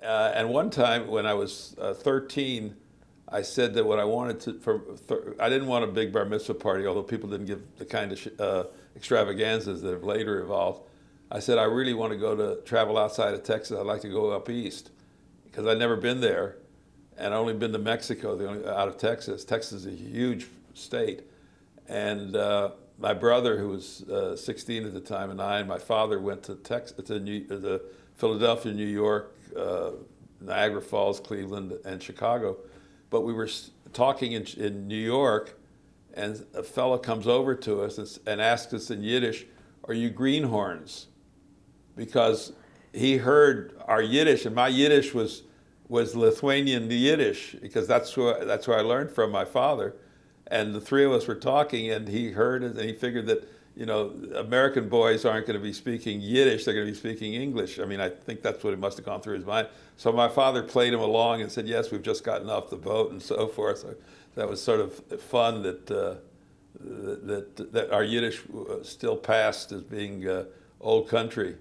And one time when I was 13, I said that what I wanted I didn't want a big bar mitzvah party, although people didn't give the kind of extravaganzas that have later evolved. I said, I really want to travel outside of Texas. I'd like to go up east because I'd never been there and only been to Mexico, out of Texas. Texas is a huge state. And my brother, who was 16 at the time, and my father went to the Philadelphia, New York, Niagara Falls, Cleveland, and Chicago. But we were talking in New York, and a fellow comes over to us and asks us in Yiddish, "Are you greenhorns?" Because he heard our Yiddish, and my Yiddish was Lithuanian Yiddish, because that's where I learned from my father. And the three of us were talking, and he heard it, and he figured that, American boys aren't going to be speaking Yiddish, they're going to be speaking English. I mean, I think that's what it must have gone through his mind. So my father played him along and said, yes, we've just gotten off the boat and so forth. So that was sort of fun that our Yiddish still passed as being old country.